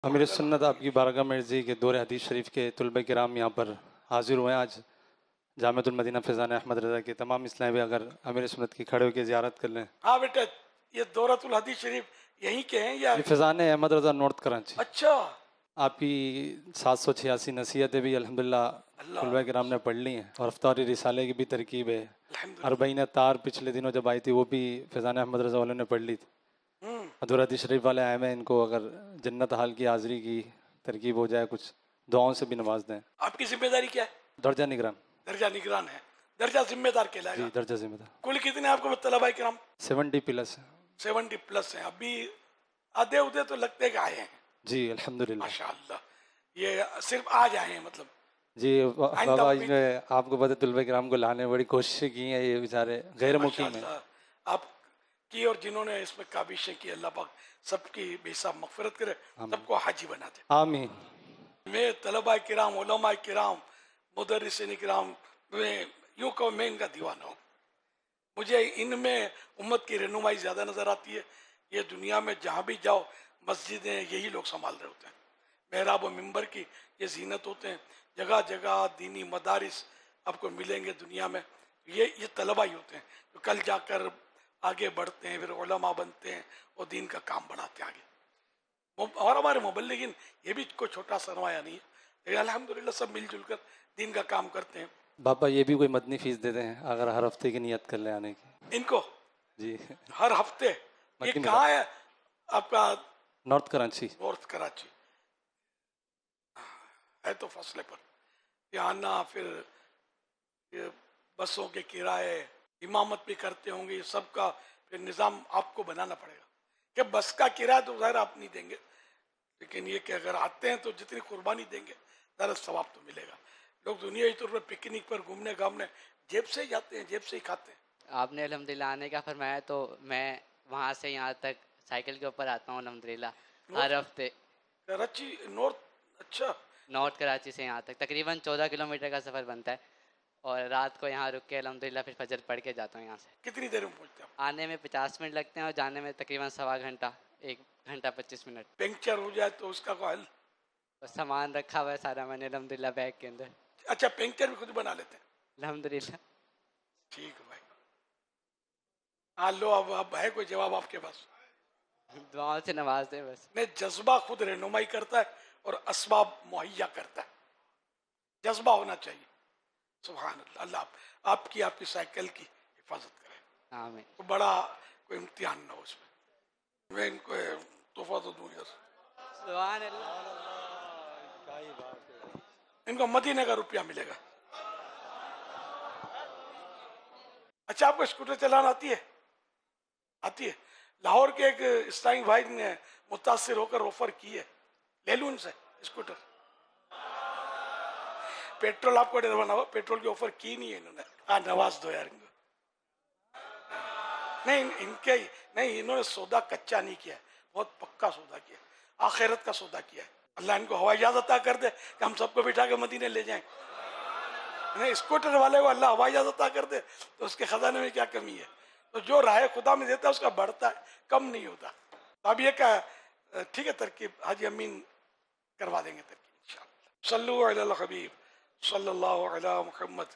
امیر سنت آپ کی بارگاہ میں عرضی کے دور حدیث شریف کے طلبہ کرام یہاں پر حاضر ہوئے ہیں. آج جامعۃ المدینہ فیضان احمد رضا کے تمام اسلام بھی اگر امیر سنت کی کھڑے ہو کے زیارت کر لیں. ہاں بیٹا، یہ دورۃ الحدیث شریف یہیں کے ہیں یا؟ یہ فیضان احمد رضا نارتھ کراچی. اچھا، آپ کی 786 نصیحتیں بھی الحمدللہ اللہ طلبہ کرام نے پڑھ لی ہیں، اور افطاری رسالے کی بھی ترکیب ہے. الحمدللہ. اربعین تار پچھلے دنوں جب آئی تھی وہ بھی فیضان احمد رضا والوں نے پڑھ لی تھی. دور حدیث شریف والے آئے ہیں، ان کو اگر جنت حال کی حاضری کی ترکیب ہو جائے، کچھ دعاؤں سے بھی نواز دیں. آپ کی ذمہ داری کیا ہے؟ درجہ نگران. درجہ نگران ہے. درجہ ذمہ دار کہلائے گا. جی درجہ ذمہ دار. کل کتنے آپ کو طلباء کرام؟ 70 پلس ہے. 70+ ہیں. ابھی آدھے ادھے تو لگتے کہ آئے ہیں. جی الحمدللہ. ماشاء اللہ. یہ صرف آج آئے ہیں مطلب؟ جی بابا جی نے آپ کو پتہ طلبہ کرام کو لانے بڑی کوششیں کی ہیں، یہ بیچارے غیر مقیم ہیں. آپ کی اور جنہوں نے اس میں کابشیں کی، اللہ پاک سب کی بے حساب مغفرت کرے، سب کو حاجی بنا دے. آمین. میں طلباء کرام، علماء کرام، مدرسین کرام، میں یوں کہوں میں ان کا دیوانہ ہوں. مجھے ان میں امت کی رہنمائی زیادہ نظر آتی ہے. یہ دنیا میں جہاں بھی جاؤ مسجدیں یہی لوگ سنبھال رہے ہوتے ہیں. محراب و منبر کی یہ زینت ہوتے ہیں. جگہ جگہ دینی مدارس آپ کو ملیں گے دنیا میں. یہ طلباء ہی ہوتے ہیں جو کل جا کر آگے بڑھتے ہیں، پھر علماء بنتے ہیں اور دین کا کام بڑھاتے ہیں آگے. اور ہمارے مبلغین یہ بھی کوئی چھوٹا سرمایہ نہیں ہے، لیکن الحمدللہ سب مل جل کر دین کا کام کرتے ہیں. بابا یہ بھی کوئی مدنی فیس دیتے ہیں اگر ہر ہفتے کی نیت کر لیں آنے کی. ان کو جی ہر ہفتے. یہ کہاں ہے آپ کا؟ نارتھ کراچی. نارتھ کراچی ہے تو فاصلے پر. یہ آنا، پھر یہ بسوں کے کرائے، امامت بھی کرتے ہوں گے، یہ سب کا پھر نظام آپ کو بنانا پڑے گا. کہ بس کا کرایہ تو ظاہر آپ نہیں دیں گے، لیکن یہ کہ اگر آتے ہیں تو جتنی قربانی دیں گے ظاہر ثواب تو ملے گا. لوگ دنیائی طور پر پکنک پر گھومنے گھامنے جیب سے ہی جاتے ہیں، جیب سے ہی کھاتے ہیں. آپ نے الحمدللہ آنے کا فرمایا تو میں وہاں سے یہاں تک سائیکل کے اوپر آتا ہوں الحمدللہ ہر ہفتے. کراچی نارتھ؟ اچھا. نارتھ کراچی سے یہاں تک تقریباً 14 کلومیٹر کا سفر بنتا ہے، اور رات کو یہاں رک کے الحمدللہ پھر فجر پڑھ کے جاتا ہوں یہاں سے. کتنی دیر میں پہنچتے ہیں؟ آنے میں 50 منٹ لگتے ہیں اور جانے میں تقریباً سوا گھنٹہ، 1 گھنٹہ 25 منٹ. پنکچر ہو جائے تو اس کا کوئی حل؟ اور سامان رکھا ہوا ہے سارا میں نے الحمدللہ بیگ کے اندر. اچھا، پنکچر بھی خود بنا لیتے ہیں؟ الحمدللہ. ٹھیک ہے بھائی. ہاں لو، اب ہے کوئی جواب آپ کے پاس؟ دعاؤں سے نواز دیں بس. میں جذبہ خود رہنمائی کرتا ہے اور اسباب مہیا کرتا ہے. جذبہ ہونا چاہیے. سبحان اللہ. اللہ آپ کی سائیکل کی حفاظت کرے. آمین. تو بڑا کوئی امتحان نہ ہو اس میں ان کو تحفہ تو دوں یار. سبحان اللہ. ان کو مدینے کا روپیہ ملے گا. اچھا، آپ کو اسکوٹر چلانا آتی ہے؟ آتی ہے. لاہور کے ایک اسلامی بھائی نے متاثر ہو کر آفر کی ہے، لے لوں ان سے اسکوٹر. پیٹرول آپ کو ڈروانا ہو، پیٹرول کی آفر کی نہیں ہے انہوں نے. ہاں نواز دو یار ان کو. نہیں ان کے نہیں، انہوں نے سودا کچا نہیں کیا ہے، بہت پکا سودا کیا ہے، آخرت کا سودا کیا ہے. اللہ ان کو ہوائی جہاز عطا کر دے کہ ہم سب کو بٹھا کے مدینے لے جائیں. نہیں، اسکوٹر والے کو اللہ ہوائی جہاز عطا کر دے تو اس کے خزانے میں کیا کمی ہے. تو جو راہ خدا میں دیتا ہے اس کا بڑھتا ہے، کم نہیں ہوتا. اب یہ کہ ٹھیک ہے، ترکیب حاجی امین کروا دیں گے ترکیب انشاءاللہ. صلو علی الحبیب صلی اللہ علی محمد.